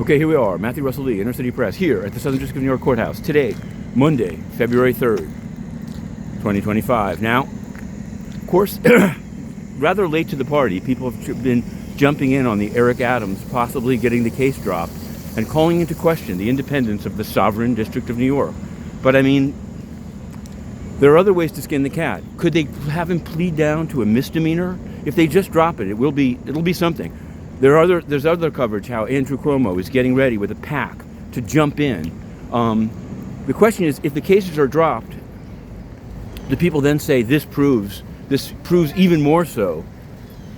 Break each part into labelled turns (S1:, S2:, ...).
S1: Okay, here we are, Matthew Russell Lee, Inner City Press, here at the Southern District of New York Courthouse. Today, Monday, February 3rd, 2025. Now, of course, rather late to the party, people have been jumping in on the Eric Adams possibly getting the case dropped and calling into question the independence of the sovereign District of New York. But I mean, there are other ways to skin the cat. Could they have him plead down to a misdemeanor? If they just drop it, it'll be something. There's other coverage how Andrew Cuomo is getting ready with a pack to jump in. The question is, if the cases are dropped, do people then say this proves even more so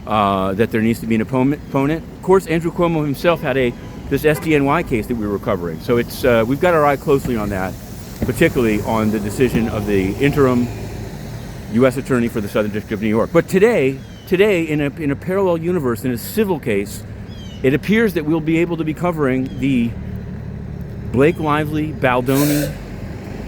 S1: that there needs to be an opponent? Of course, Andrew Cuomo himself had this SDNY case that we were covering, so we've got our eye closely on that, particularly on the decision of the interim U.S. Attorney for the Southern District of New York. But today, in a parallel universe, in a civil case, it appears that we'll be able to be covering the Blake Lively Baldoni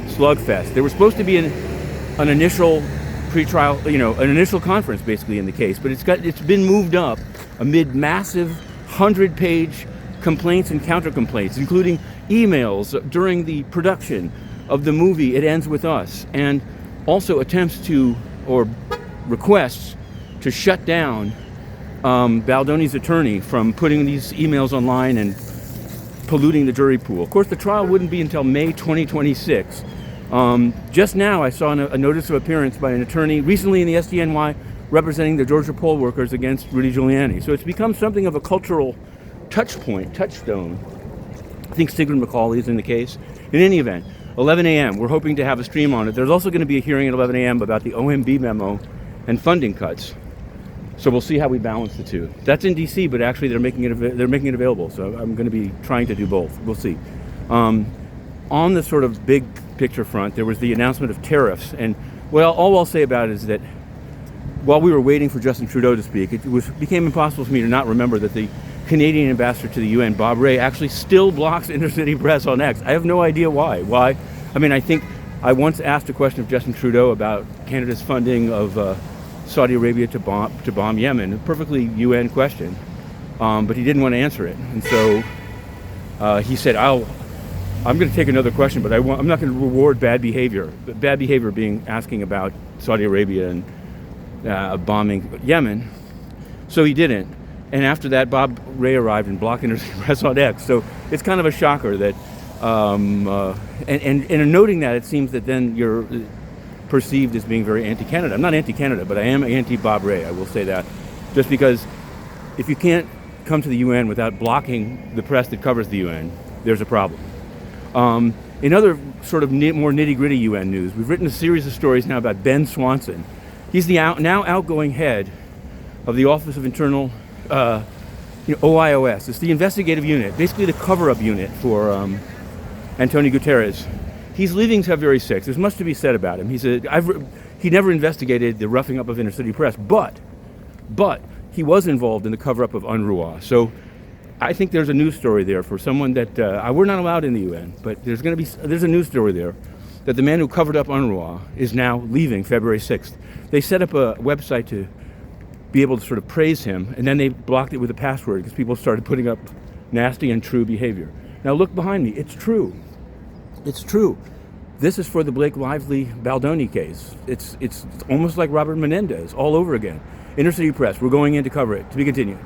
S1: slugfest. There was supposed to be an initial pretrial, an initial conference basically in the case, but it's been moved up amid massive 100-page complaints and counter-complaints, including emails during the production of the movie It Ends With Us, and also attempts or requests to shut down Baldoni's attorney from putting these emails online and polluting the jury pool. Of course, the trial wouldn't be until May 2026. Just now, I saw a notice of appearance by an attorney recently in the SDNY representing the Georgia poll workers against Rudy Giuliani. So it's become something of a cultural touchstone. I think Sigrid McCauley is in the case. In any event, 11 a.m., we're hoping to have a stream on it. There's also going to be a hearing at 11 a.m. about the OMB memo and funding cuts. So we'll see how we balance the two. That's in D.C., but actually they're making it available. So I'm going to be trying to do both. We'll see. On the sort of big picture front, there was the announcement of tariffs, and all I'll say about it is that while we were waiting for Justin Trudeau to speak, it became impossible for me to not remember that the Canadian ambassador to the UN, Bob Rae, actually still blocks Intercity Press on X. I have no idea why. Why? I mean, I think I once asked a question of Justin Trudeau about Canada's funding of Saudi Arabia to bomb Yemen, a perfectly UN question, but he didn't want to answer it, and so he said, I'm going to take another question, but I'm not going to reward bad behavior. Bad behavior being asking about Saudi Arabia and bombing Yemen. So he didn't. And after that, Bob Rae arrived and blocked Intercity Press on X. So it's kind of a shocker that, and in noting that, it seems that then you're perceived as being very anti-Canada. I'm not anti-Canada, but I am anti-Bob Rae. I will say that, just because if you can't come to the UN without blocking the press that covers the UN, there's a problem. In other sort of more nitty-gritty UN news, we've written a series of stories now about Ben Swanson. He's the now outgoing head of the Office of Internal, OIOS. It's the investigative unit, basically the cover-up unit for Antonio Guterres. He's leaving February 6th. There's much to be said about him. He never investigated the roughing up of Inner City Press, but he was involved in the cover-up of UNRWA. So I think there's a news story there for someone that we're not allowed in the UN, but there's a news story there that the man who covered up UNRWA is now leaving February 6th. They set up a website to be able to sort of praise him, and then they blocked it with a password because people started putting up nasty and true behavior. Now look behind me. It's true. It's true. This is for the Blake Lively Baldoni case. It's almost like Robert Menendez all over again. Inner City Press, we're going in to cover it. To be continued.